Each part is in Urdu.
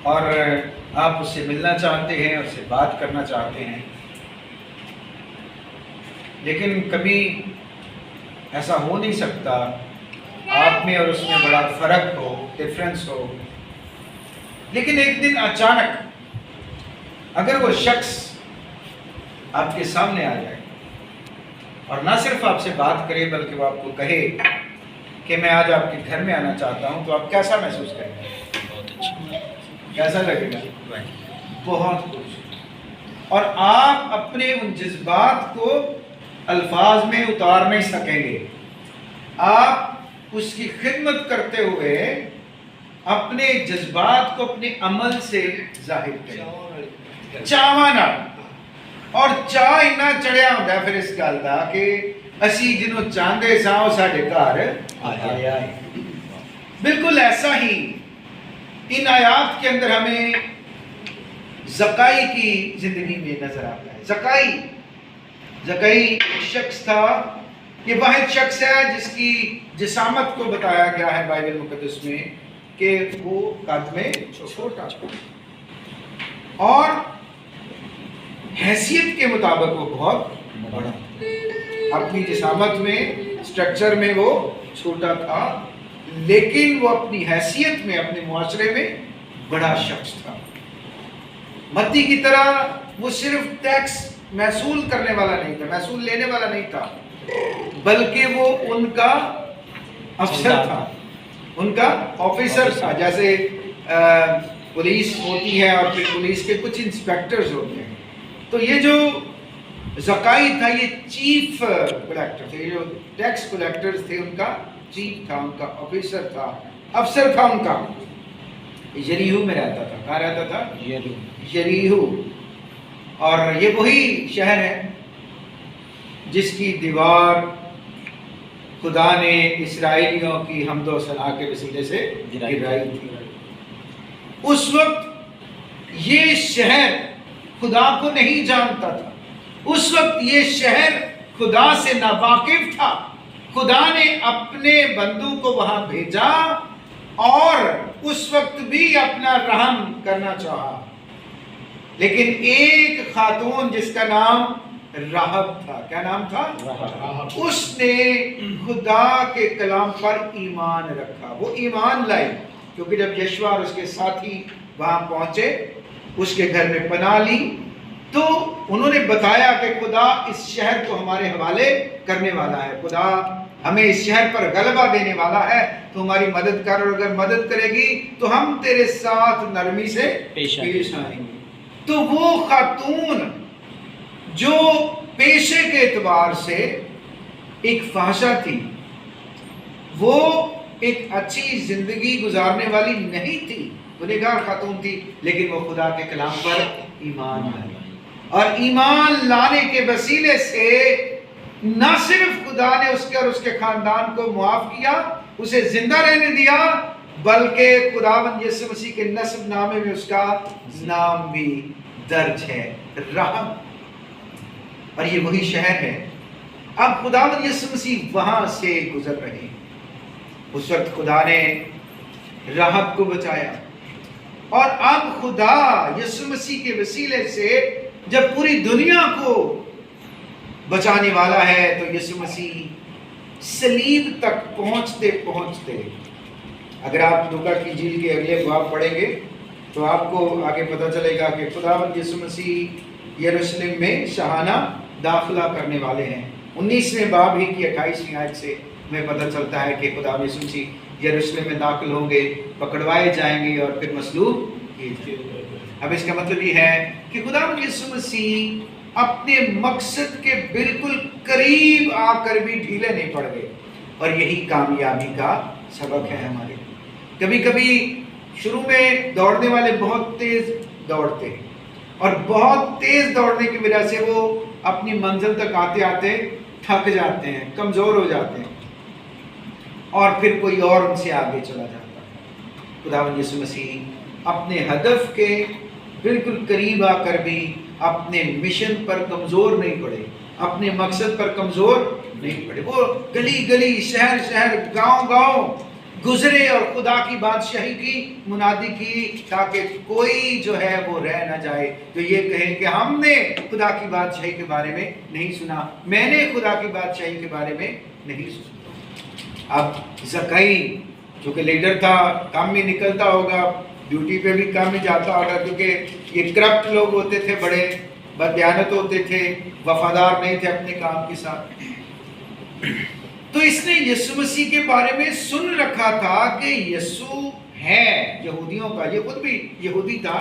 اور آپ اس سے ملنا چاہتے ہیں، اس سے بات کرنا چاہتے ہیں، لیکن کبھی ایسا ہو نہیں سکتا آپ میں اور اس میں بڑا فرق ہو، ڈفرینس ہو، لیکن ایک دن اچانک اگر وہ شخص آپ کے سامنے آ جائے اور نہ صرف آپ سے بات کرے بلکہ وہ آپ کو کہے کہ میں آج آپ کے گھر میں آنا چاہتا ہوں، تو آپ کیسا محسوس کریں گے؟ بہت اچھا، کیسا لگے گا؟ بہت خوش، اور آپ اپنے ان جذبات کو الفاظ میں اتار نہیں سکیں گے۔ آپ اس کی خدمت کرتے ہوئے اپنے جذبات کو اپنے عمل سے ظاہر کریں، چاوانا اور چاہ اتنا چڑھیا ہوتا ہے پھر اس گل کا کہ اسی جنوں چاہتے سا وہ ساڈے گھر آیا ہے۔ بالکل ایسا ہی ان آیات کے اندر ہمیں زکائی کی زندگی میں نظر آتا ہے۔ زکائی ایک شخص تھا، یہ واحد شخص ہے جس کی جسامت کو بتایا گیا ہے بائبل مقدس میں کہ وہ قد میں چھوٹا اور حیثیت کے مطابق وہ بہت بڑا، اپنی جسامت میں، سٹرکچر میں وہ چھوٹا تھا، لیکن وہ اپنی حیثیت میں، اپنے معاشرے میں بڑا شخص تھا۔ متی کی طرح وہ صرف ٹیکس محصول کرنے والا نہیں تھا، محصول لینے والا نہیں تھا، بلکہ وہ ان کا افسر تھا، ان کا آفیسر تھا۔ جیسے پولیس ہوتی ہے اور پھر پولیس کے کچھ انسپیکٹرز ہوتے ہیں، تو یہ جو زکائی تھا یہ چیف کلیکٹر تھے، جو ٹیکس کلیکٹرز تھے ان کا چیف تھا، ان کا آفیسر تھا، افسر تھا ان کا۔ یریہو میں رہتا تھا، کہاں رہتا تھا؟ یریہو، اور یہ وہی شہر ہے جس کی دیوار خدا نے اسرائیلیوں کی حمد و ثنا کے وسیلے سے گرائی تھی۔ اس وقت یہ شہر خدا کو نہیں جانتا تھا، اس وقت یہ شہر خدا سے ناواقف تھا۔ خدا نے اپنے بندوں کو وہاں بھیجا اور اس وقت بھی اپنا رحم کرنا چاہا، لیکن ایک خاتون جس کا نام راہب تھا، کیا نام تھا؟ راہب، اس نے خدا کے کلام پر ایمان رکھا، وہ ایمان لائی، کیونکہ جب یشوع اور اس کے ساتھی وہاں پہنچے، اس کے گھر میں پناہ لی، تو انہوں نے بتایا کہ خدا اس شہر کو ہمارے حوالے کرنے والا ہے، خدا ہمیں اس شہر پر غلبہ دینے والا ہے، تو ہماری مدد کر، اور اگر مدد کرے گی تو ہم تیرے ساتھ نرمی سے پیش آئیں گے۔ تو وہ خاتون جو پیشے کے اعتبار سے ایک فحشہ تھی، وہ ایک اچھی زندگی گزارنے والی نہیں تھی، گنہگار خاتون تھی، لیکن وہ خدا کے کلام پر ایمان لائی، اور ایمان لانے کے وسیلے سے نہ صرف خدا نے اس کے اور اس کے خاندان کو معاف کیا، اسے زندہ رہنے دیا، بلکہ خداوند یسوع مسیح کے نسب نامے میں اس کا نام بھی درج ہے، رحم، اور یہ وہی شہر ہے۔ اب خداوند یسوع مسیح وہاں سے گزر رہے ہیں۔ اس وقت خدا نے راہب کو بچایا، اور اب خدا یسوع مسیح کے وسیلے سے جب پوری دنیا کو بچانے والا ہے، تو یسوع مسیح صلیب تک پہنچتے پہنچتے، اگر آپ لوکا کی انجیل کے اگلے باب پڑھیں گے تو آپ کو آگے پتہ چلے گا کہ خداوند یسوع مسیح یروشلم میں شاہانہ داخلہ کرنے والے ہیں۔ 19ویں باب ہی کی 28ویں آیت سے ہمیں پتہ چلتا ہے کہ خداوند یسوع مسیح یروشلم میں داخل ہوں گے، پکڑوائے جائیں گے اور پھر مصلوب کیے جائیں گے۔ اب اس کا مطلب یہ ہے کہ خداوند یسوع مسیح اپنے مقصد کے بالکل قریب آ کر بھی ڈھیلے نہیں پڑ گئے، اور یہی کامیابی کا سبق ہے ہمارے۔ کبھی کبھی شروع میں دوڑنے والے بہت تیز دوڑتے ہیں، اور بہت تیز دوڑنے کی وجہ سے وہ اپنی منزل تک آتے آتے تھک جاتے ہیں، کمزور ہو جاتے ہیں، اور پھر کوئی اور ان سے آگے چلا جاتا ہے۔ خداوند یسوع مسیح اپنے ہدف کے بالکل قریب آ کر بھی اپنے مشن پر کمزور نہیں پڑے، اپنے مقصد پر کمزور نہیں پڑے۔ وہ گلی گلی، شہر شہر، گاؤں گاؤں گزرے اور خدا کی بادشاہی کی منادی کی، تاکہ کوئی جو ہے وہ رہ نہ جائے جو یہ کہے کہ ہم نے خدا کی بادشاہی کے بارے میں نہیں سنا، میں نے خدا کی بادشاہی کے بارے میں نہیں سنا۔ اب زکئی جو کہ لیڈر تھا، کام میں نکلتا ہوگا، ڈیوٹی پہ بھی کام میں جاتا ہوگا، کیونکہ یہ کرپٹ لوگ ہوتے تھے، بڑے بددیانت ہوتے تھے، وفادار نہیں تھے اپنے کام کے ساتھ۔ تو اس نے یسوع مسیح کے بارے میں سن رکھا تھا کہ یسوع ہے یہودیوں کا، یہ خود بھی یہودی تھا،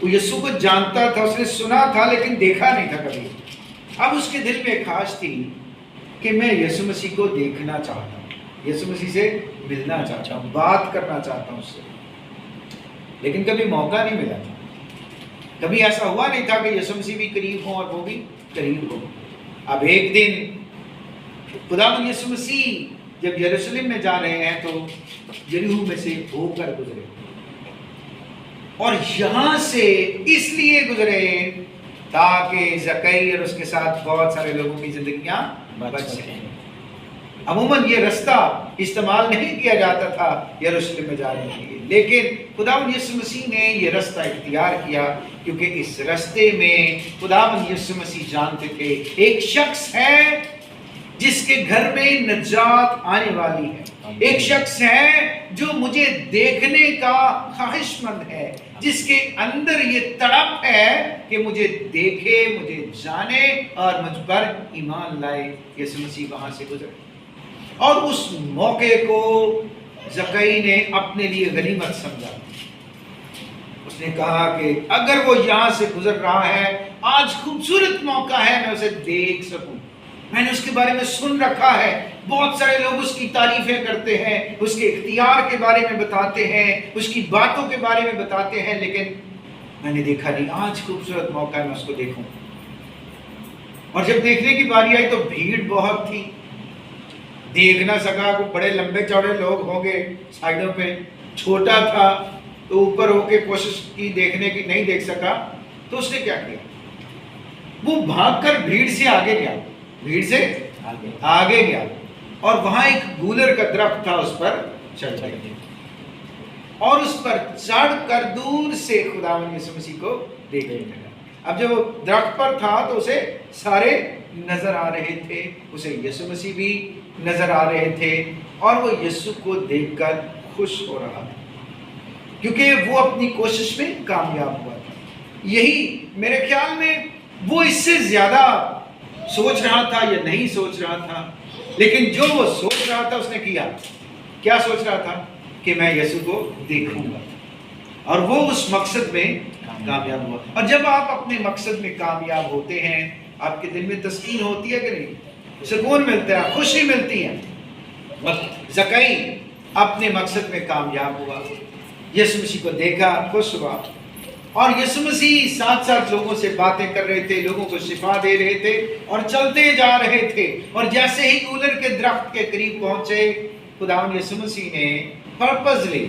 وہ یسوع کو جانتا تھا، اس نے سنا تھا لیکن دیکھا نہیں تھا کبھی۔ اب اس کے دل میں خواہش تھی کہ میں یسوع مسیح کو دیکھنا چاہتا ہوں، یسوع مسیح سے ملنا چاہتا ہوں، بات کرنا چاہتا ہوں اس سے، لیکن کبھی موقع نہیں ملا تھا۔ کبھی ایسا ہوا نہیں تھا کہ یسوع مسیح بھی قریب ہوں اور وہ بھی قریب ہوں۔ اب ایک دن خداوند یسوع مسیح جب یروشلم میں جا رہے ہیں تو یریحو میں سے ہو کر گزرے، اور یہاں سے اس لیے گزرے تاکہ زکئی اور اس کے ساتھ بہت سارے لوگوں کی زندگیاں بچ سکیں۔ عموماً یہ رستہ استعمال نہیں کیا جاتا تھا یروشلم میں جانے کے لیے، لیکن خداوند یسوع مسیح نے یہ رستہ اختیار کیا، کیونکہ اس رستے میں خداوند یسوع مسیح جانتے تھے ایک شخص ہے جس کے گھر میں نجات آنے والی ہے، ایک شخص ہے جو مجھے دیکھنے کا خواہش مند ہے، جس کے اندر یہ تڑپ ہے کہ مجھے دیکھے، مجھے جانے اور مجھ پر ایمان لائے۔ یسوع مسیح وہاں سے گزرے اور اس موقع کو زکئی نے اپنے لیے غنیمت سمجھا۔ اس نے کہا کہ اگر وہ یہاں سے گزر رہا ہے، آج خوبصورت موقع ہے میں اسے دیکھ سکوں، میں نے اس کے بارے میں سن رکھا ہے، بہت سارے لوگ اس کی تعریفیں کرتے ہیں، اس کے اختیار کے بارے میں بتاتے ہیں، اس کی باتوں کے بارے میں بتاتے ہیں، لیکن میں نے دیکھا نہیں، آج خوبصورت موقع ہے میں اس کو دیکھوں۔ اور جب دیکھنے کی باری آئی تو بھیڑ بہت تھی، دیکھ نہ سکا، کوئی بڑے لمبے چوڑے لوگ ہوں گے سائیڈوں پہ، چھوٹا تھا تو اوپر ہو کے کوشش کی دیکھنے کی، نہیں دیکھ سکا، تو اس نے کیا کیا، وہ بھاگ کر بھیڑ سے آگے گیا، بھیڑ سے آگے گیا، اور وہاں ایک گولر کا درخت تھا، اس پر چڑھ گیا، اور اس پر چڑھ کر دور سے خداوند یسوع مسیح کو دیکھنے لگا۔ اب جب وہ درخت پر تھا تو اسے سارے نظر آ رہے تھے، اسے یسوع مسیح بھی نظر آ رہے تھے، اور وہ یسوع کو دیکھ کر خوش ہو رہا تھا، کیونکہ وہ اپنی کوشش میں کامیاب ہوا تھا۔ یہی میرے خیال میں وہ اس سے زیادہ سوچ رہا تھا یا نہیں سوچ رہا تھا، لیکن جو وہ سوچ رہا تھا اس نے کیا۔ کیا سوچ رہا تھا؟ کہ میں یسوع کو دیکھوں گا، اور وہ اس مقصد میں کامیاب ہوا۔ اور جب آپ اپنے مقصد میں کامیاب ہوتے ہیں، آپ کے دل میں تسکین ہوتی ہے کہ نہیں؟ سکون ملتا ہے، خوشی ملتی ہے۔ زکئی اپنے مقصد میں کامیاب ہوا، یسوع مسیح کو دیکھا، خوش ہوا، اور یسوع مسیح ساتھ ساتھ لوگوں سے باتیں کر رہے تھے، لوگوں کو شفا دے رہے تھے، اور چلتے جا رہے تھے۔ اور جیسے ہی گولر کے درخت کے قریب پہنچے، خداوند یسوع مسیح نے پرپزلی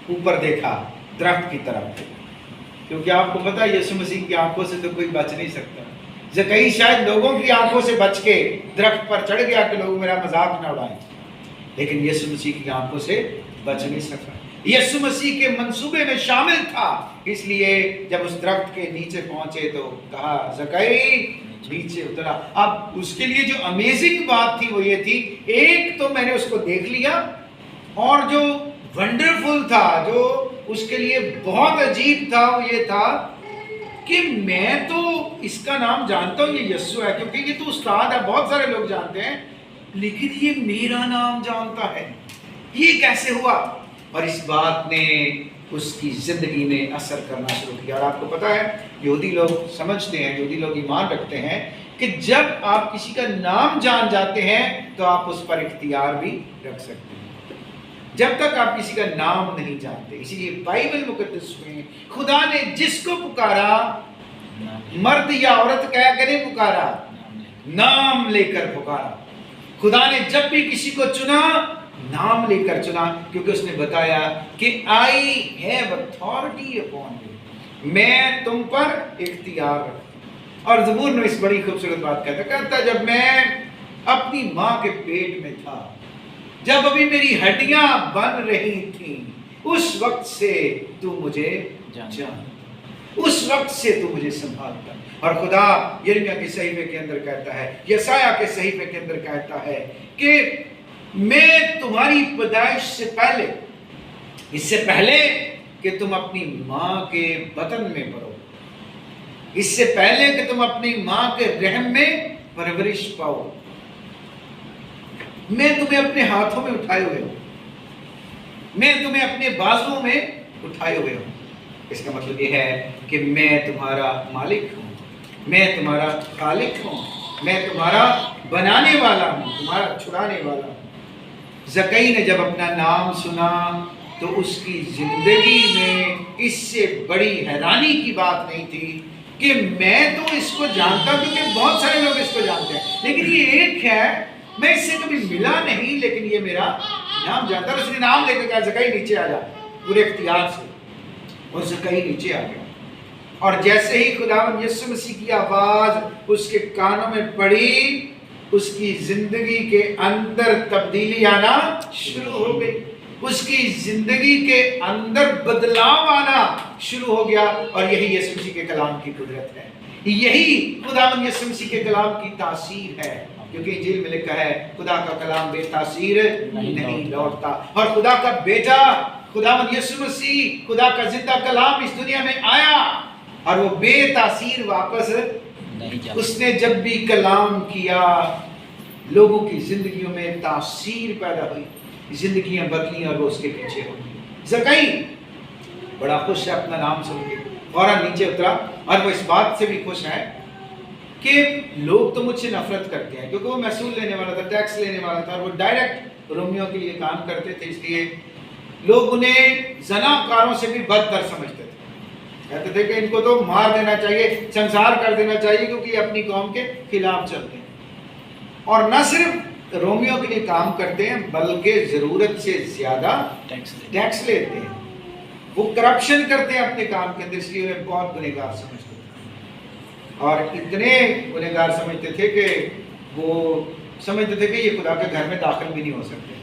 اوپر دیکھا درخت کی طرف، کیونکہ آپ کو پتا ہے یسوع مسیح کی آنکھوں سے تو کوئی بچ نہیں سکتا۔ زکئی شاید لوگوں کی آنکھوں سے بچ کے درخت پر چڑھ گیا کہ لوگ میرا مذاق نہ اڑائیں، لیکن یسوع مسیح کی آنکھوں سے بچ نہیں سکتا۔ یسوع مسیح کے منصوبے میں شامل تھا، اس لیے جب اس درخت کے نیچے پہنچے تو کہا زکئی نیچے اترا۔ اب اس کے لیے جو امیزنگ بات تھی وہ یہ تھی، ایک تو میں نے اس کو دیکھ لیا، اور جو ونڈرفل تھا، جو اس کے لیے بہت عجیب تھا، وہ یہ تھا کہ میں تو اس کا نام جانتا ہوں، یہ یسوع ہے، کیونکہ یہ تو استاد ہے، بہت سارے لوگ جانتے ہیں، لیکن یہ میرا نام جانتا ہے، یہ کیسے ہوا؟ اور اس بات نے اس کی زندگی میں اثر کرنا شروع کیا۔ اور آپ کو پتا ہے یہودی لوگ سمجھتے ہیں، یہودی لوگ ایمان رکھتے ہیں کہ جب آپ کسی کا نام جان جاتے ہیں تو آپ اس پر اختیار بھی رکھ سکتے ہیں، جب تک آپ کسی کا نام نہیں جانتے۔ اسی لیے بائبل مقدس میں خدا نے جس کو پکارا، مرد یا عورت کہہ کر نہیں پکارا، نام لے کر پکارا۔ خدا نے جب بھی کسی کو چنا، نام لے کر چنا، کیونکہ اس نے بتایا کہ I have authority upon you, میں تم پر اختیار رکھتا ہوں۔ اور زبور میں اس بڑی خوبصورت بات کہتا جب میں اپنی ماں کے پیٹ میں تھا، جب ابھی میری ہڈیاں بن رہی تھیں اس وقت سے تو مجھے جان، اس وقت سے تو مجھے سنبھالتا. اور خدا یرمیہ کے صحیفے کے اندر کہتا ہے، یسایہ کے صحیفے کے اندر کہتا ہے کہ میں تمہاری پیدائش سے پہلے، اس سے پہلے کہ تم اپنی ماں کے بطن میں پڑو، اس سے پہلے کہ تم اپنی ماں کے رحم میں پرورش پاؤ، میں تمہیں اپنے ہاتھوں میں اٹھائے ہوئے ہوں، میں تمہیں اپنے بازوؤں میں اٹھائے ہوئے ہوں. اس کا مطلب یہ ہے کہ میں تمہارا مالک ہوں، میں تمہارا خالق ہوں، میں تمہارا بنانے والا ہوں، تمہارا چھڑانے والا ہوں. زکئی نے جب اپنا نام سنا تو اس کی زندگی میں اس سے بڑی حیرانی کی بات نہیں تھی کہ میں تو اس کو جانتا ہوں، کیونکہ بہت سارے لوگ اس کو جانتے ہیں، لیکن یہ ایک ہے میں اس سے کبھی ملا نہیں، لیکن یہ میرا نام جانتا ہے. اس نے نام لے کے کہا زکئی نیچے آ جا، پورے اختیار سے. اور زکئی نیچے آ گیا، اور جیسے ہی خداوند یسوع مسیح کی آواز اس کے کانوں میں پڑی، اس کی زندگی کے اندر تبدیلی آنا شروع ہو گئی، اس کی زندگی کے اندر بدلاؤ آنا شروع ہو گیا. اور یہی یسوع مسیح کے کلام کی قدرت ہے، یہی خداوند یسوع مسیح کے کلام کی تاثیر ہے. کیونکہ انجیل میں لکھا ہے خدا کا کلام بے تاثیر نہیں لوٹتا. اور خدا کا بیٹا خداوند یسوع مسیح، خدا کا زندہ کلام اس دنیا میں آیا اور وہ بے تاثیر واپس نہیں جاتا. اس نے جب بھی کلام کیا لوگوں کی زندگیوں میں تاثیر پیدا ہوئی، زندگیاں بدلی اور وہ اس کے پیچھے ہو گئی. زکئی بڑا خوش ہے اپنا نام سن کے، فوراً نیچے اترا، اور وہ اس بات سے بھی خوش ہے کہ لوگ تو مجھ سے نفرت کرتے ہیں، کیونکہ وہ محصول لینے والا تھا، ٹیکس لینے والا تھا، اور وہ ڈائریکٹ رومیوں کے لیے کام کرتے تھے، اس لیے لوگ انہیں زناکاروں سے بھی بدتر سمجھتے تھے. کہتے تھے کہ ان کو تو مار دینا چاہیے، سنسار کر دینا چاہیے، کیونکہ یہ اپنی قوم کے خلاف چلتے ہیں. اور نہ صرف رومیوں کے لیے کام کرتے ہیں بلکہ ضرورت سے زیادہ ٹیکس لیتے ہیں. وہ کرپشن کرتے ہیں اپنے کام کے اندر، اس لیے انہیں بہت گنہگار سمجھتے تھے. اور اتنے گنہگار سمجھتے تھے کہ وہ سمجھتے تھے کہ یہ خدا کے گھر میں داخل بھی نہیں ہو سکتے.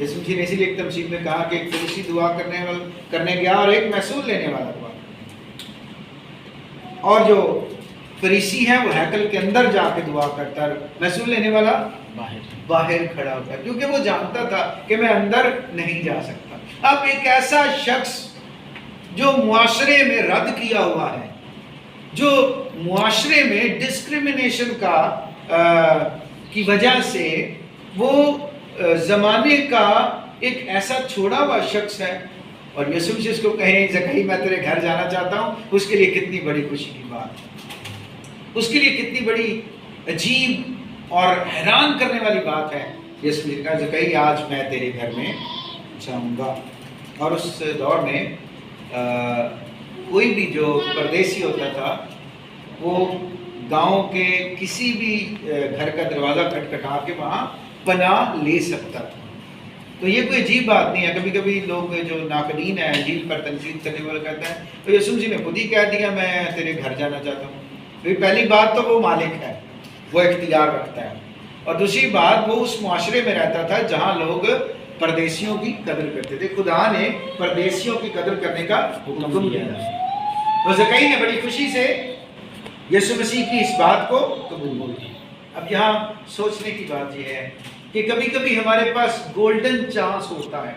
یسوع مسیح نے اسی لیے ایک تمثیل میں کہا کہ ایک فریسی دعا کرنے گیا اور ایک محصول لینے والا دعا. اور جو فریسی ہے وہ ہیکل کے اندر جا کے دعا کرتا ہے، محصول لینے والا باہر کھڑا ہوتا ہے، کیونکہ وہ جانتا تھا کہ میں اندر نہیں جا سکتا. اب ایک ایسا شخص جو معاشرے میں رد کیا ہوا ہے، جو معاشرے میں ڈسکریمنیشن کی وجہ سے وہ زمانے کا ایک ایسا چھوڑا ہوا شخص ہے، اور یسوع مسیح اس کو کہیں زکئی میں تیرے گھر جانا چاہتا ہوں، اس کے لیے کتنی بڑی خوشی کی بات ہے، اس کے لیے کتنی بڑی عجیب اور حیران کرنے والی بات ہے. یسوع مسیح نے کہا زکئی آج میں تیرے گھر میں جاؤں گا. اور اس دور میں کوئی بھی جو پردیسی ہوتا تھا وہ گاؤں کے کسی بھی گھر کا دروازہ کھٹکھٹا کے وہاں پناہ لے سکتا تھا. تو یہ کوئی عجیب بات نہیں ہے. کبھی کبھی لوگ جو ناقدین ہیں انجیل پر تنقید کرنے والے کہتے ہیں تو یسوع مسیح نے خود ہی کہہ دیا میں تیرے گھر جانا چاہتا ہوں. پہلی بات تو وہ مالک ہے، وہ اختیار رکھتا ہے، اور دوسری بات وہ اس معاشرے میں رہتا تھا جہاں لوگ پردیسیوں کی قدر کرتے تھے. خدا نے پردیسیوں کی قدر کرنے کا حکم دیا. تو زکئی نے بڑی خوشی سے یسوع مسیح کی اس بات کو قبول کیا. اب یہاں سوچنے کی بات یہ ہے کہ کبھی کبھی ہمارے پاس گولڈن چانس ہوتا ہے،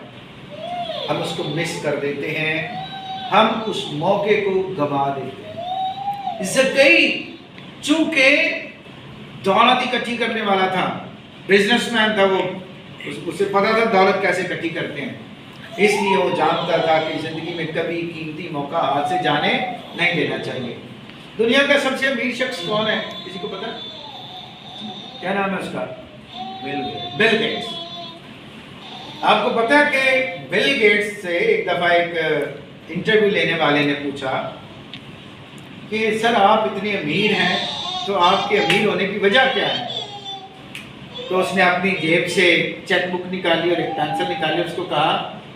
ہم اس کو مس کر دیتے ہیں، ہم اس موقع کو گنوا دیتے ہیں. زکئی چونکہ دولت اکٹھی کرنے والا تھا، بزنس مین تھا، وہ اسے پتا تھا دولت کیسے اکٹھی کرتے ہیں، اس لیے وہ جانتا تھا کہ زندگی میں کبھی قیمتی موقع ہاتھ سے جانے نہیں دینا چاہیے. دنیا کا سب سے امیر شخص کون ہے؟ کسی کو پتا؟ کیا نام ہے اس کا؟ Bill Gates. آپ کو پتا کہ بل گیٹس سے ایک دفعہ ایک انٹرویو لینے والے نے پوچھا کہ سر آپ اتنے امیر ہیں تو آپ کے امیر ہونے کی وجہ کیا ہے؟ تو اس نے اپنی جیب سے چیک بک نکالی اور ایک پینسل نکالی، اس کو کہا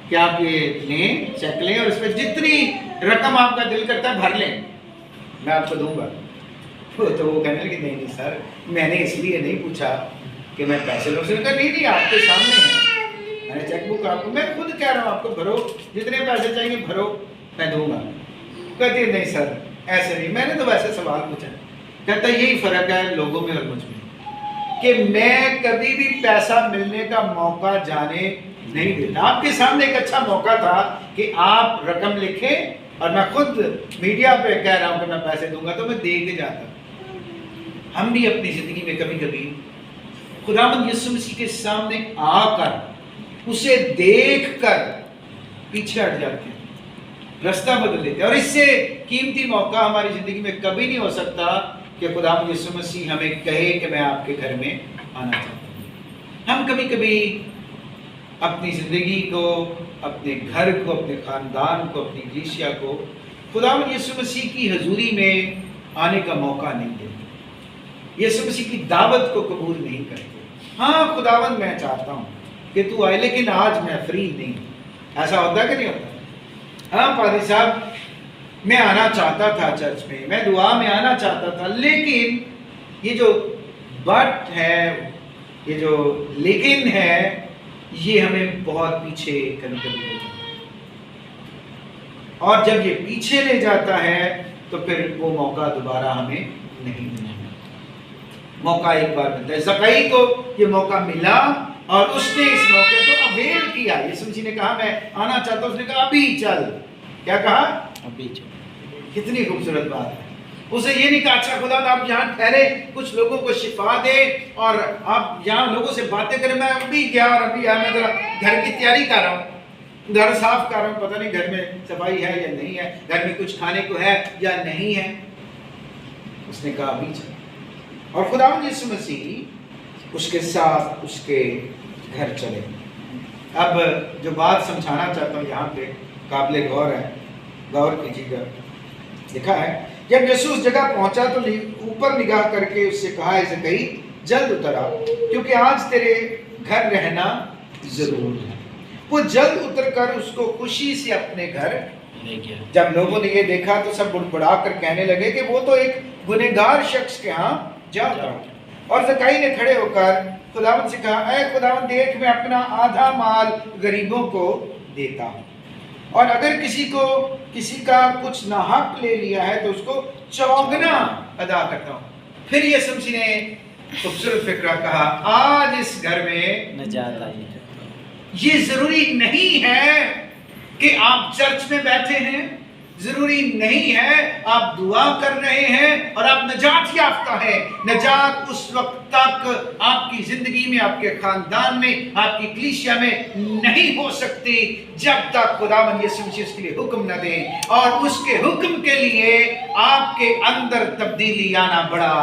کہ آپ یہ لیں، چیک لیں اور اس میں جتنی رقم آپ کا دل کرتا ہے بھر لیں، میں آپ کو دوں گا. تو وہ کہنے لگے نہیں سر میں نے اس لیے نہیں پوچھا کہ میں پیسے لوں. اس نے کہا نہیں آپ کے سامنے ہیں میں نے چیک بک آپ کو، میں خود کہہ رہا ہوں آپ کو بھرو، جتنے پیسے چاہیے بھرو، میں دوں گا. کہتے ہیں نہیں سر ایسے نہیں. میں نے تو ویسے سوال پوچھا. کہتا یہی فرق ہے لوگوں میں اور مجھ میں کہ میں کبھی بھی پیسہ ملنے کا موقع جانے نہیں دیتا. آپ کے سامنے ایک اچھا موقع تھا کہ آپ رقم لکھیں اور میں خود میڈیا پہ کہہ رہا ہوں کہ میں پیسے دوں گا تو میں دے کے جاتا. ہم بھی اپنی زندگی میں کبھی کبھی خداوند یسوع مسیح کے سامنے آ کر اسے دیکھ کر پیچھے ہٹ جاتے ہیں، رستہ بدل لیتے ہیں. اور اس سے قیمتی موقع ہماری زندگی میں کبھی نہیں ہو سکتا کہ خداوند یسوع مسیح ہمیں کہے کہ میں آپ کے گھر میں آنا چاہتا ہوں. ہم کبھی کبھی اپنی زندگی کو، اپنے گھر کو، اپنے خاندان کو، اپنی کلیسیا کو خداوند یسوع مسیح کی حضوری میں آنے کا موقع نہیں دیتے، یسوع مسیح کی دعوت کو قبول نہیں کرتے. ہاں خداوند میں چاہتا ہوں کہ تو آئے لیکن آج میں فری نہیں. ایسا ہوتا کہ نہیں ہوتا؟ ہاں پادری صاحب میں آنا چاہتا تھا چرچ میں دعا میں آنا چاہتا تھا، لیکن یہ جو بٹ ہے، یہ جو لیکن ہے، یہ ہمیں بہت پیچھے کبھی کبھی لے جاتا ہے. اور جب یہ پیچھے لے جاتا ہے تو پھر وہ موقع دوبارہ ہمیں نہیں ملتا. موقع ایک بار ملتا ہے. زکائی کو یہ موقع ملا اور اس نے اس موقع کو اویل کیا. یسوع مسیح نے کہا میں آنا چاہتا ہوں، اس نے کہا ابھی چل. کیا کہا؟ ابھی چل. کتنی خوبصورت بات ہے. اسے یہ نہیں کہا اچھا خدا آپ یہاں ٹھہرے، کچھ لوگوں کو شفا دے اور آپ یہاں لوگوں سے باتیں کریں. میں ابھی گیا اور ابھی میں ذرا گھر کی تیاری کر رہا ہوں، گھر صاف کر رہا ہوں، پتہ نہیں گھر میں صفائی ہے یا نہیں ہے، گھر میں کچھ کھانے کو ہے یا نہیں ہے. اس نے کہا ابھی چل. اور خداوند یسوع مسیح اس کے ساتھ اس کے گھر چلے. اب جو بات سمجھانا چاہتا ہوں یہاں پہ قابل غور ہے، غور کیجیے گا. لکھا ہے جب یسوع اس جگہ پہنچا تو اوپر نگاہ کر کے اس سے کہا اسے کہی جلد اتر آ کیونکہ آج تیرے گھر رہنا ضرور ہے. وہ جلد اتر کر اس کو خوشی سے اپنے گھر لے گیا. جب لوگوں نے یہ دیکھا تو سب بڑبڑا کر کہنے لگے کہ وہ تو ایک گنہگار شخص کے ہاں جاتا. اور زکائی نے کھڑے ہو کر خداوند سے کہا اے خداوند دیکھ میں اپنا آدھا مال غریبوں کو دیتا ہوں، اور اگر کسی کا کچھ ناحق لے لیا ہے تو اس کو چوگنا ادا کرتا ہوں. پھر یسوع مسیح نے خوبصورت فکرہ کہا آج اس گھر میں نجات آئی ہے. یہ ضروری نہیں ہے کہ آپ چرچ میں بیٹھے ہیں، ضروری نہیں ہے آپ دعا کر رہے ہیں اور آپ نجات یافتہ ہیں. نجات اس وقت تک آپ کی زندگی میں، آپ کے خاندان میں، آپ کی کلیسیا میں نہیں ہو سکتی جب تک خداوند یسوع مسیح اس کے لیے حکم نہ دیں. اور اس کے حکم کے لیے آپ کے اندر تبدیلی آنا بڑا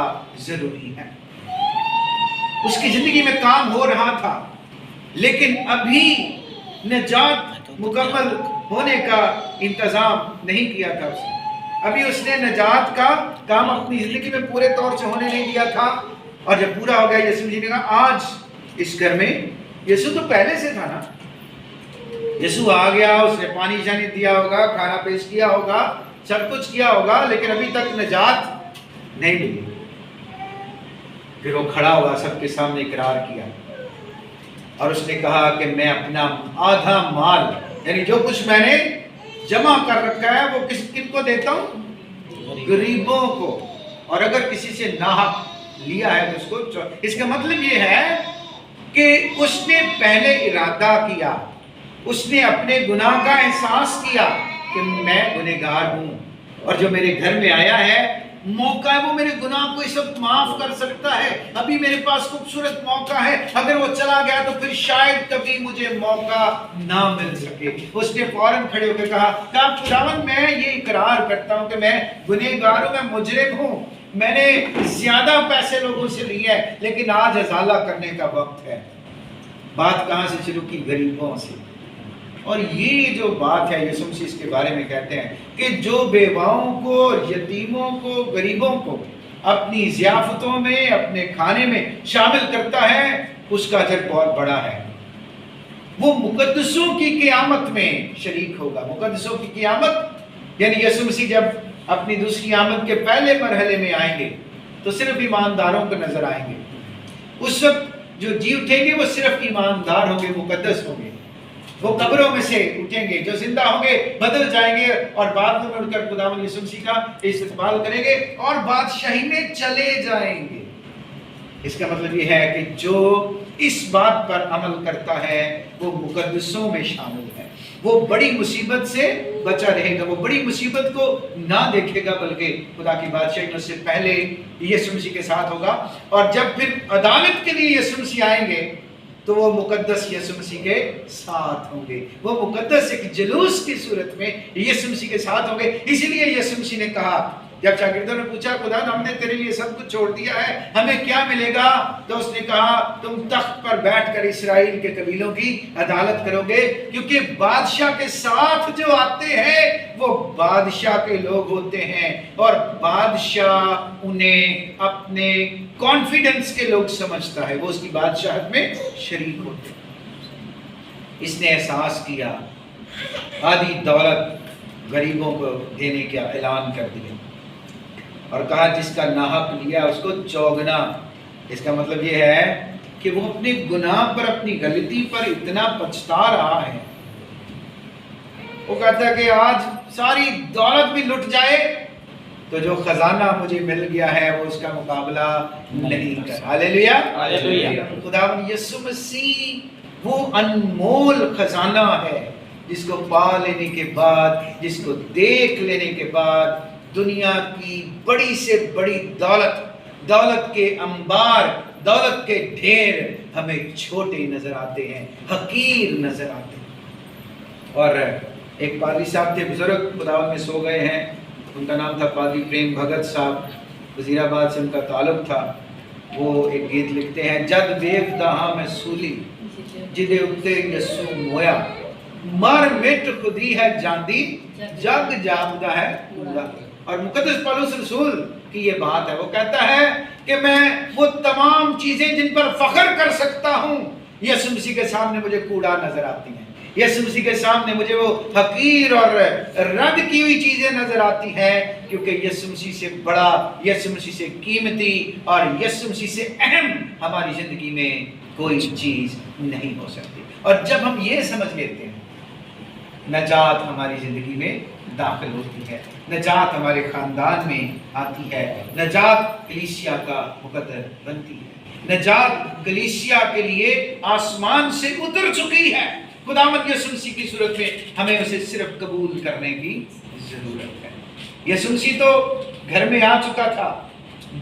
ضروری ہے. اس کی زندگی میں کام ہو رہا تھا لیکن ابھی نجات مکمل ہونے کا انتظام نہیں کیا تھا. ابھی اس نے نجات کا کام اپنی زندگی میں پورے طور سے ہونے نہیں دیا تھا. اور جب پورا ہو گیا یسوع نے کہا آج اس گھر میں، یسوع تو پہلے سے تھا نا، یسوع آ گیا، اس نے پانی شانی دیا ہوگا، کھانا پیش کیا ہوگا، سب کچھ کیا ہوگا، لیکن ابھی تک نجات نہیں ملی. پھر وہ کھڑا ہوا، سب کے سامنے اقرار کیا اور اس نے کہا کہ میں اپنا آدھا مال، یعنی جو کچھ میں نے جمع کر رکھا ہے وہ کن کو دیتا ہوں؟ غریبوں کو. اور اگر کسی سے ناحق لیا ہے تو اس کو. اس کا مطلب یہ ہے کہ اس نے پہلے ارادہ کیا، اس نے اپنے گناہ کا احساس کیا کہ میں گنہگار ہوں اور جو میرے گھر میں آیا ہے موقع ہے وہ میرے گناہ کو اس وقت معاف کر سکتا ہے. ابھی میرے پاس خوبصورت موقع ہے، اگر وہ چلا گیا تو پھر شاید کبھی مجھے موقع نہ مل سکے. اس نے فوراً کھڑے ہو کے کہا کہ خداوند میں یہ اقرار کرتا ہوں کہ میں گنہگار ہوں، میں مجرم ہوں، میں نے زیادہ پیسے لوگوں سے لیے ہیں، لیکن آج ازالہ کرنے کا وقت ہے. بات کہاں سے شروع کی؟ غریبوں سے. اور یہ جو بات ہے یسوع مسیح اس کے بارے میں کہتے ہیں کہ جو بیواؤں کو، یتیموں کو، غریبوں کو اپنی ضیافتوں میں، اپنے کھانے میں شامل کرتا ہے اس کا اجر بہت بڑا ہے. وہ مقدسوں کی قیامت میں شریک ہوگا. مقدسوں کی قیامت یعنی یسوع مسیح جب اپنی دوسری آمد کے پہلے مرحلے میں آئیں گے تو صرف ایمانداروں کو نظر آئیں گے. اس وقت جو جی اٹھیں گے وہ صرف ایماندار ہوں گے، مقدس ہوں گے. وہ قبروں میں سے اٹھیں گے، جو زندہ ہوں گے بدل جائیں گے اور بعد میں اٹھ کر خداوند یسوع مسیح کا استقبال کریں گے اور بادشاہی میں چلے جائیں گے۔ اس کا مطلب یہ ہے کہ جو اس بات پر عمل کرتا ہے وہ مقدسوں میں شامل ہے، وہ بڑی مصیبت سے بچا رہے گا، وہ بڑی مصیبت کو نہ دیکھے گا، بلکہ خدا کی بادشاہی میں اس سے پہلے یسوع مسیح کے ساتھ ہوگا۔ اور جب پھر عدالت کے لیے یسوع مسیح آئیں گے تو وہ مقدس یسوع مسیح کے ساتھ ہوں گے، وہ مقدس ایک جلوس کی صورت میں یسوع مسیح کے ساتھ ہوں گے۔ اسی لیے یسوع مسیح نے کہا، جب شاگردوں نے پوچھا خدا ہم نے تیرے لیے سب کچھ چھوڑ دیا ہے، ہمیں کیا ملے گا؟ تو اس نے کہا تم تخت پر بیٹھ کر اسرائیل کے قبیلوں کی عدالت کرو گے، کیونکہ بادشاہ کے ساتھ جو آتے ہیں وہ بادشاہ کے لوگ ہوتے ہیں، اور بادشاہ انہیں اپنے کانفیڈنس کے لوگ سمجھتا ہے، وہ اس کی بادشاہت میں شریک ہوتے ہیں۔ اس نے احساس کیا، آدھی دولت غریبوں کو دینے کا اعلان کر دیا اور کہا جس کا ناحق لیا اس کو چوگنا۔ اس کا مطلب یہ ہے کہ وہ اپنے گناہ پر، اپنی غلطی پر اتنا پچھتا رہا ہے، وہ کہتا ہے کہ آج ساری دولت بھی لٹ جائے تو جو خزانہ مجھے مل گیا ہے وہ اس کا مقابلہ نہیں کر۔ ہاللیلویا، ہاللیلویا۔ خداوند یسوع مسیح وہ انمول خزانہ ہے جس کو پا لینے کے بعد، جس کو دیکھ لینے کے بعد دنیا کی بڑی سے بڑی دولت کے انبار، دولت کے ڈھیر ہمیں چھوٹے نظر آتے ہیں، حقیر نظر آتے ہیں۔ اور ایک پادری صاحب تھے بزرگ، خداوند میں سو گئے ہیں، ان کا نام تھا پادری پریم بھگت صاحب، وزیر آباد سے ان کا تعلق تھا۔ وہ ایک گیت لکھتے ہیں، جد دیو دہاں میں سولی جدے اتے یسوع مویا، مر مٹ خودی ہے جاندی جگ جاگدا ہے پورا۔ اور مقدس پولس رسول کی یہ بات ہے، وہ کہتا ہے کہ میں وہ تمام چیزیں جن پر فخر کر سکتا ہوں یسوع مسیح کے سامنے مجھے کوڑا نظر آتی ہیں، یسوع مسیح کے سامنے مجھے وہ حقیر اور رد کی ہوئی چیزیں نظر آتی ہیں، کیونکہ یسوع مسیح سے بڑا، یسوع مسیح سے قیمتی اور یسوع مسیح سے اہم ہماری زندگی میں کوئی چیز نہیں ہو سکتی۔ اور جب ہم یہ سمجھ لیتے ہیں، نجات ہماری زندگی میں داخل ہوتی ہے، نجات ہمارے خاندان میں آتی ہے، نجات کلیسیا کا مقدر بنتی ہے، نجات کلیسیا کے لیے آسمان سے اتر چکی ہے۔ خداوند یسوع مسیح کی صورت میں ہمیں اسے صرف قبول کرنے کی ضرورت ہے۔ یسوع مسیح تو گھر میں آ چکا تھا،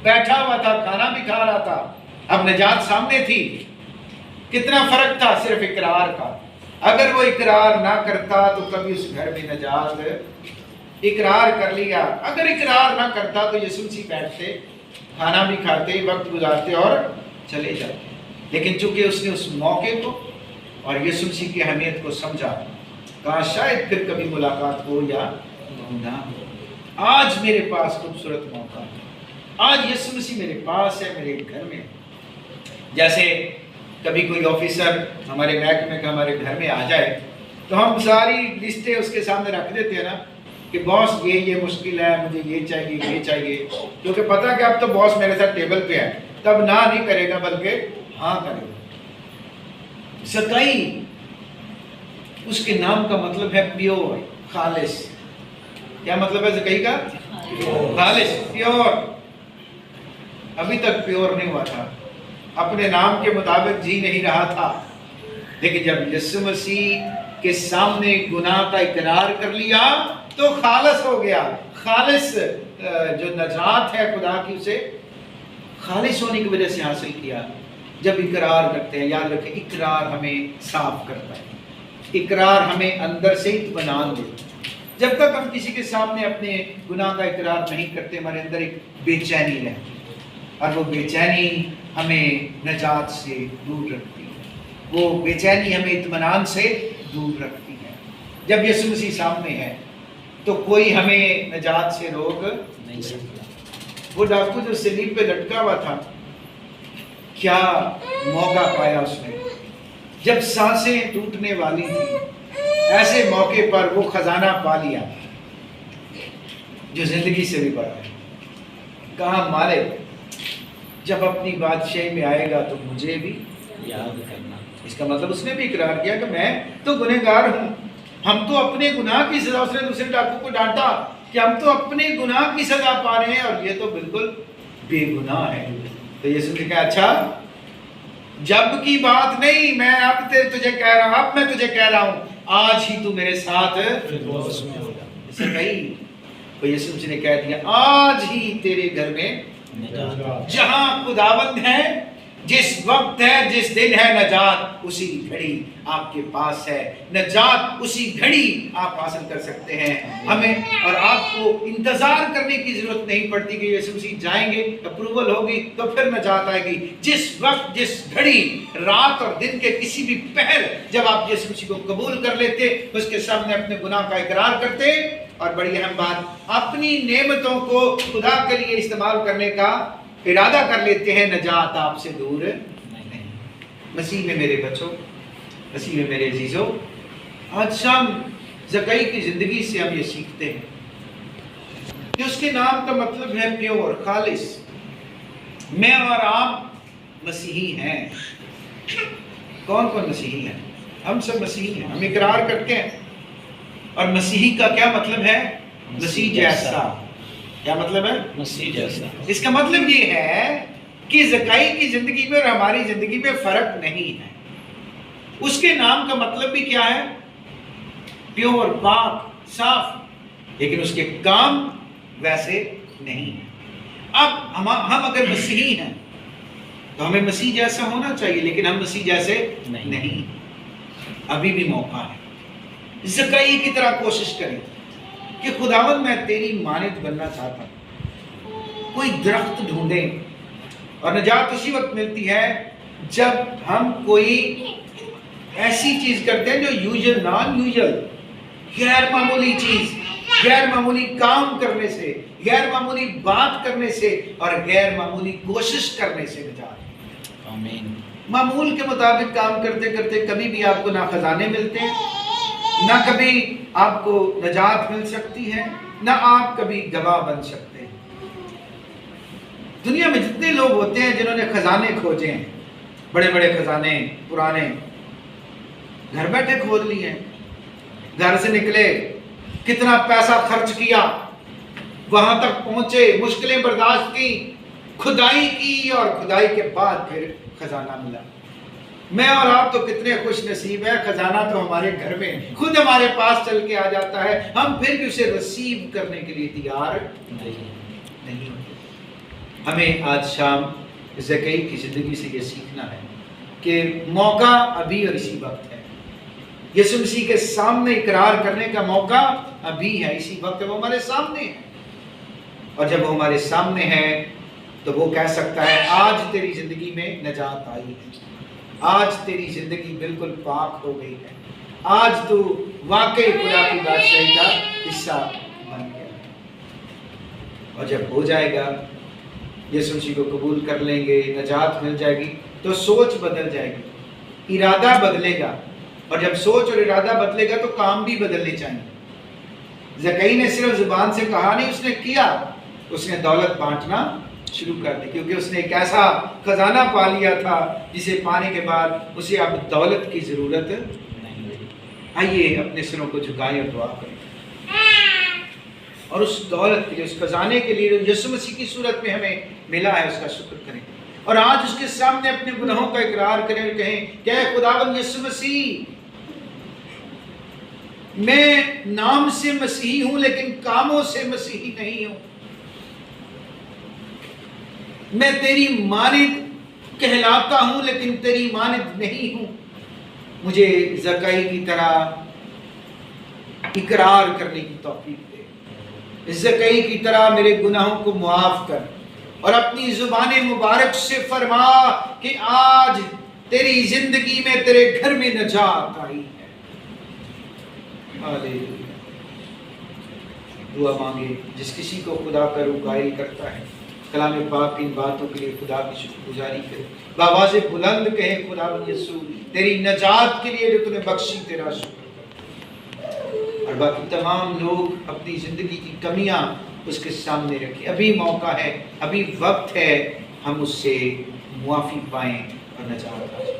بیٹھا ہوا تھا، کھانا بھی کھا رہا تھا، اب نجات سامنے تھی۔ کتنا فرق تھا صرف اقرار کا۔ اگر وہ اقرار نہ کرتا تو کبھی اس گھر میں نجات، اقرار کر لیا، اگر اقرار نہ کرتا تو یسوع مسیح بیٹھتے، کھانا بھی کھاتے، وقت گزارتے اور چلے جاتے۔ لیکن چونکہ اس نے اس موقع کو اور یسوع مسیح کی اہمیت کو سمجھا، کہا شاید پھر کبھی ملاقات ہو یا نہ ہو۔ آج میرے پاس خوبصورت موقع ہے، آج یسوع مسیح میرے پاس ہے، میرے گھر میں۔ جیسے کبھی کوئی آفیسر ہمارے محکمے کا ہمارے گھر میں آ جائے تو ہم ساری لسٹیں اس کے سامنے رکھ دیتے ہیں نا کہ باس یہ مشکل ہے، مجھے یہ چاہیے، کیونکہ پتہ کہ اب تو باس میرے ساتھ ٹیبل پہ ہے، تب نہ نہیں کرے گا بلکہ ہاں کرے گا۔ سچائی اس کے نام کا مطلب ہے پیور، خالص۔ کیا مطلب ہے زکائی کا؟ خالص، پیور۔ ابھی تک پیور نہیں ہوا تھا، اپنے نام کے مطابق جی نہیں رہا تھا، لیکن جب یسوع مسیح کے سامنے گناہ کا اقرار کر لیا تو خالص ہو گیا۔ خالص جو نجات ہے خدا کی، اسے خالص ہونے کی وجہ سے حاصل کیا۔ جب اقرار کرتے ہیں، یاد رکھیں اقرار ہمیں صاف کرتا ہے، اقرار ہمیں اندر سے اطمینان دیتا ہے۔ جب تک ہم کسی کے سامنے اپنے گناہ کا اقرار نہیں کرتے، ہمارے اندر ایک بے چینی رہتی ہے، اور وہ بے چینی ہمیں نجات سے دور رکھتی ہے، وہ بے چینی ہمیں اطمینان سے دور رکھتی ہے۔ جب یسوع مسیح سامنے ہے تو کوئی ہمیں نجات سے روک نہیں سکتا۔ وہ ڈاکو جو صلیب پہ لٹکا ہوا تھا، کیا موقع پایا اس نے، جب سانسیں ٹوٹنے والی تھی، ایسے موقع پر وہ خزانہ پا لیا جو زندگی سے بھی بڑا ہے۔ کہا مالک جب اپنی بادشاہی میں آئے گا تو مجھے بھی یاد کرنا۔ اس کا مطلب اس نے بھی اقرار کیا کہ میں تو گنہگار ہوں، ہم تو اپنے گناہ کی سزا، اس نے دوسرے ڈاکو کو ڈانٹا کہ ہم تو اپنے گناہ کی سزا پا رہے ہیں اور یہ تو بالکل بے گناہ ہے۔ تو یسوع نے کہا اچھا جب کی بات نہیں، میں اب تجھے کہہ رہا ہوں، اب میں تجھے کہہ رہا ہوں آج ہی تو میرے ساتھ فردوس میں ہوگا۔ اسے کہی تو یسوع نے کہہ دیا آج ہی تیرے گھر میں جہاں خداوند ہے، جس وقت ہے، جس دن ہے، نجات اسی گھڑی آپ کے پاس ہے، نجات اسی گھڑی آپ حاصل کر سکتے ہیں۔ ہمیں اور آپ کو انتظار کرنے کی ضرورت نہیں پڑتی کہ یسوع مسیح جائیں گے، اپروول ہوگی تو پھر نجات آئے گی۔ جس وقت، جس گھڑی، رات اور دن کے کسی بھی پہر جب آپ یسوع مسیح کو قبول کر لیتے، اس کے سامنے اپنے گناہ کا اقرار کرتے اور بڑی اہم بات اپنی نعمتوں کو خدا کے لیے استعمال کرنے کا ارادہ کر لیتے ہیں، نجات آپ سے دور نہیں۔ مسیح میں میرے بچوں، مسیح میں میرے عزیزوں، آج شام زکئی کی زندگی سے ہم یہ سیکھتے ہیں کہ اس کے نام کا مطلب ہے پیور، خالص۔ میں اور آپ مسیحی ہیں۔ کون کون مسیحی ہیں؟ ہم سب مسیحی ہیں، ہم اقرار کرتے ہیں۔ اور مسیحی کا کیا مطلب ہے؟ مسیح جیسا۔ کیا مطلب ہے؟ مسیح جیسا۔ اس کا مطلب یہ ہے کہ زکئی کی زندگی میں اور ہماری زندگی میں فرق نہیں ہے۔ اس کے نام کا مطلب بھی کیا ہے؟ پیور، پاک، صاف، لیکن اس کے کام ویسے نہیں ہیں۔ اب ہم اگر مسیحی ہیں تو ہمیں مسیح جیسا ہونا چاہیے، لیکن ہم مسیح جیسے نہیں۔ ابھی بھی موقع ہے، زکئی کی طرح کوشش کریں کہ خداوند میں تیری مانند بننا چاہتا ہوں۔ کوئی درخت ڈھونڈیں، اور نجات اسی وقت ملتی ہے جب ہم کوئی ایسی چیز کرتے ہیں جو یوزل، نان یوزل، غیر معمولی چیز، غیر معمولی کام کرنے سے، غیر معمولی بات کرنے سے اور غیر معمولی کوشش کرنے سے نجات۔ آمین۔ معمول کے مطابق کام کرتے کرتے کبھی بھی آپ کو نہ خزانے ملتے ہیں، نہ کبھی آپ کو نجات مل سکتی ہے، نہ آپ کبھی گواہ بن سکتے ہیں۔ دنیا میں جتنے لوگ ہوتے ہیں جنہوں نے خزانے کھوجے ہیں، بڑے بڑے خزانے، پرانے، گھر بیٹھے کھود لیے، گھر سے نکلے، کتنا پیسہ خرچ کیا، وہاں تک پہنچے، مشکلیں برداشت کی، کھدائی کی، اور کھدائی کے بعد پھر خزانہ ملا۔ میں اور آپ تو کتنے خوش نصیب ہیں، خزانہ تو ہمارے گھر میں خود ہمارے پاس چل کے آ جاتا ہے، ہم پھر بھی اسے ریسیو کرنے کے لیے تیار نہیں ہوتے۔ ہمیں آج شام زکئی کی زندگی سے یہ سیکھنا ہے کہ موقع ابھی اور اسی وقت ہے۔ یسوع مسیح کے سامنے اقرار کرنے کا موقع ابھی ہے، اسی وقت وہ ہمارے سامنے ہے، اور جب وہ ہمارے سامنے ہے تو وہ کہہ سکتا ہے آج تیری زندگی میں نجات آئی ہے، آج تیری زندگی بالکل پاک ہو گئی ہے، آج تو واقعی خدا کی بادشاہی کا حصہ بن گیا ہے۔ اور جب ہو جائے گا، یسوع مسیح کو قبول کر لیں گے، نجات مل جائے گی، تو سوچ بدل جائے گی، ارادہ بدلے گا، اور جب سوچ اور ارادہ بدلے گا تو کام بھی بدلنے چاہیے۔ زکئی نے صرف زبان سے کہا نہیں، اس نے کیا، اس نے دولت بانٹنا شروع کر دی، کیونکہ اس نے ایک ایسا خزانہ پا لیا تھا جسے پانے کے بعد اسے اب دولت کی ضرورت نہیں۔ آئیے اپنے سروں کو جھکائیں اور دعا کریں، اور اس دولت کے لیے، اس خزانے کے لیے جو یسوع مسیح کی صورت میں ہمیں ملا ہے، اس کا شکر کریں، اور آج اس کے سامنے اپنے گناہوں کا اقرار کریں اور کہیں کہ اے خداوند یسوع مسیح، میں نام سے مسیحی ہوں لیکن کاموں سے مسیحی نہیں ہوں، میں تیری مانند کہلاتا ہوں لیکن تیری مانند نہیں ہوں، مجھے زکئی کی طرح اقرار کرنے کی توفیق دے، زکئی کی طرح میرے گناہوں کو معاف کر، اور اپنی زبان مبارک سے فرما کہ آج تیری زندگی میں، تیرے گھر میں نجات آئی ہے۔ ہاللیلویا۔ دعا مانگے، جس کسی کو خدا کا روح قائل کرتا ہے، کلام پاک کی ان باتوں کے لیے خدا کی شکر گزاری کرے، بآواز بلند کہے خدا یسوع تیری نجات کے لیے جو تو نے بخشی، تیرا شکر۔ اور باقی تمام لوگ اپنی زندگی کی کمیاں اس کے سامنے رکھیں، ابھی موقع ہے، ابھی وقت ہے، ہم اس سے معافی پائیں اور نجات پائیں۔